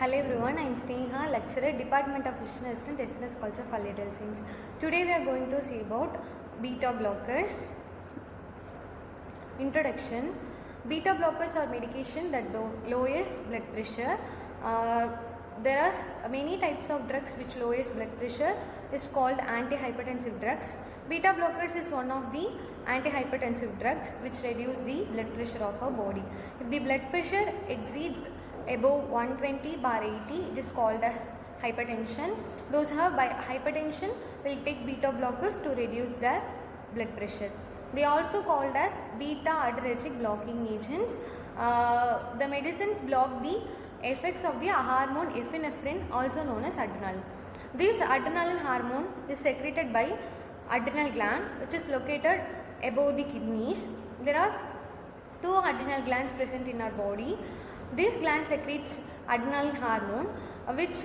Hello everyone, I am Sneha, lecturer, Department of Physician Assistant, SNS Culture for Little Science. Today we are going to see about beta blockers. Introduction. Beta blockers are medication that lowers blood pressure. There are many types of drugs which lowers blood pressure. Is called antihypertensive drugs. Beta blockers is one of the antihypertensive drugs which reduce the blood pressure of our body. If the blood pressure exceeds above 120/80, it is called as hypertension. Those who have hypertension will take beta blockers to reduce their blood pressure. They are also called as beta-adrenergic blocking agents. The medicines block the effects of the hormone epinephrine, also known as adrenaline. This adrenaline hormone is secreted by adrenal gland, which is located above the kidneys. There are two adrenal glands present in our body. This gland secretes adrenaline hormone, which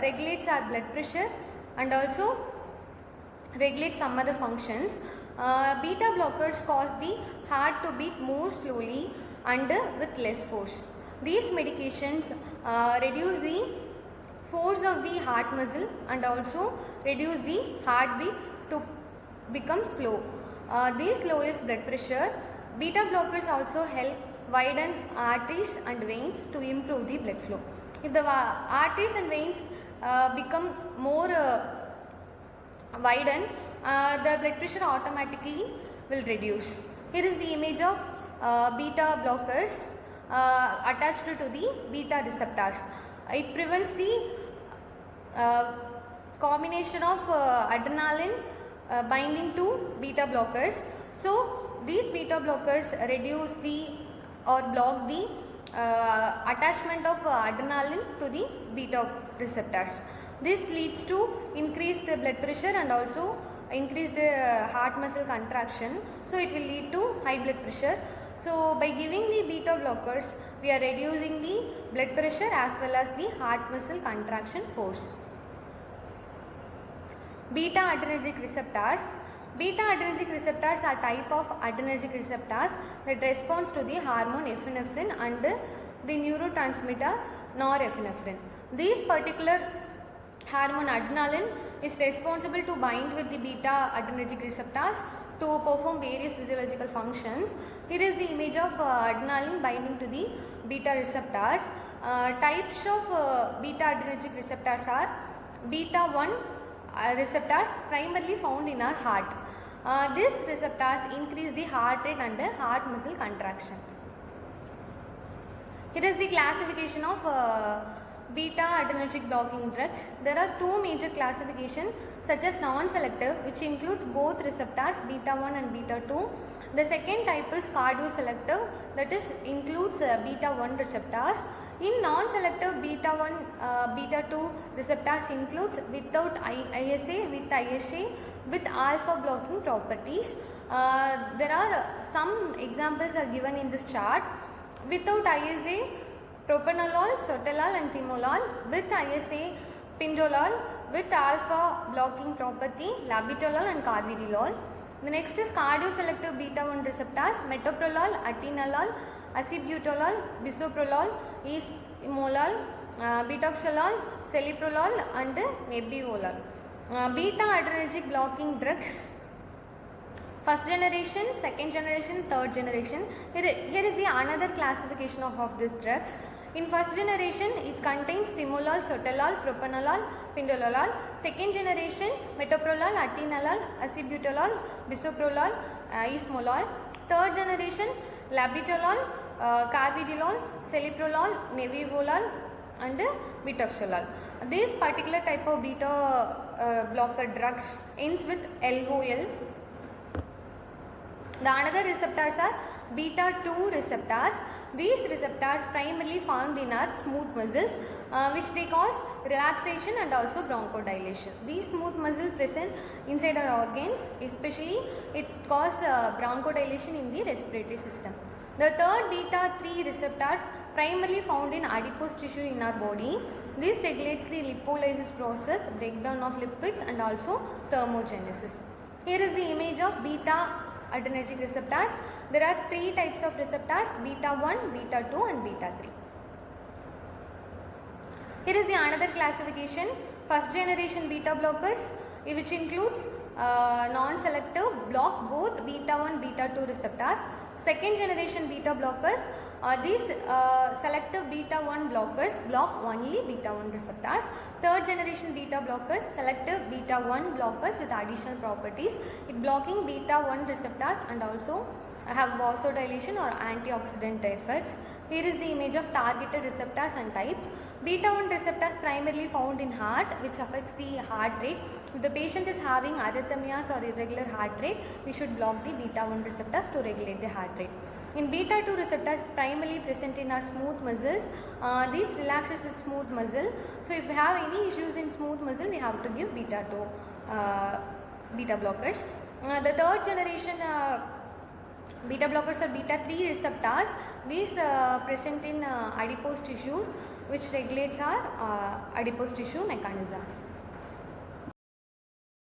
regulates our blood pressure and also regulates some other functions. Beta blockers cause the heart to beat more slowly and with less force. These medications reduce the force of the heart muscle and also reduce the heartbeat to become slow. These lowers blood pressure. Beta blockers also help widen arteries and veins to improve the blood flow. If the arteries and veins become more widened, the blood pressure automatically will reduce. Here is the image of beta blockers attached to the beta receptors. It prevents the combination of adrenaline binding to beta blockers. So these beta blockers reduce the or block the attachment of adrenaline to the beta receptors. This leads to increased blood pressure and also increased heart muscle contraction. So it will lead to high blood pressure. So by giving the beta blockers, we are reducing the blood pressure as well as the heart muscle contraction force. Beta-adrenergic receptors. Beta-adrenergic receptors are type of adrenergic receptors that responds to the hormone epinephrine and the neurotransmitter norepinephrine. This particular hormone adrenaline is responsible to bind with the beta-adrenergic receptors to perform various physiological functions. Here is the image of adrenaline binding to the beta receptors. Types of beta-adrenergic receptors are beta-1 receptors primarily found in our heart. These receptors increase the heart rate and heart muscle contraction. Here is the classification of beta-adrenergic blocking drugs. There are two major classifications such as non-selective, which includes both receptors beta-1 and beta-2. The second type is cardioselective, that is includes beta-1 receptors. In non-selective beta-1, beta-2 receptors includes without ISA, with ISA, with alpha blocking properties. There are some examples are given in this chart. Without ISA, propranolol, sotalol and timolol. With ISA, pindolol. With alpha blocking property, labetalol and carvedilol. The next is cardioselective beta-1 receptors, metoprolol, atenolol, acebutolol, bisoprolol, esmolol, betoxolol, celiprolol and nebivolol. Beta-adrenergic blocking drugs. First generation, second generation, third generation. Here is the another classification of these drugs. In first generation, it contains timolol, sotalol, propranolol, pindolol. Second generation, metoprolol, atenolol, acebutolol, bisoprolol, esmolol. Third generation, labetalol, carvedilol, celiprolol, nebivolol and betoxolol. This particular type of beta blocker drugs ends with LOL. The another receptors are beta-2 receptors. These receptors primarily found in our smooth muscles, which they cause relaxation and also bronchodilation. These smooth muscles present inside our organs, especially it causes bronchodilation in the respiratory system. The third beta-3 receptors primarily found in adipose tissue in our body. This regulates the lipolysis process, breakdown of lipids and also thermogenesis. Here is the image of beta-adrenergic receptors. There are three types of receptors: beta-1, beta-2 and beta-3. Here is the another classification, first generation beta blockers, which includes non-selective, block both beta 1 beta 2 receptors. Second generation beta blockers, these selective beta 1 blockers block only beta 1 receptors. Third generation beta blockers, selective beta 1 blockers with additional properties, it blocking beta 1 receptors and also have vasodilation or antioxidant effects. Here is the image of targeted receptors and types. Beta 1 receptors primarily found in heart, which affects the heart rate. If the patient is having arrhythmias or irregular heart rate, we should block the beta 1 receptors to regulate the heart rate. In beta 2 receptors primarily present in our smooth muscles. This relaxes the smooth muscle. So if we have any issues in smooth muscle, we have to give beta 2 beta blockers. The third generation beta blockers are beta 3 receptors. These present in adipose tissues, which regulates our adipose tissue mechanism.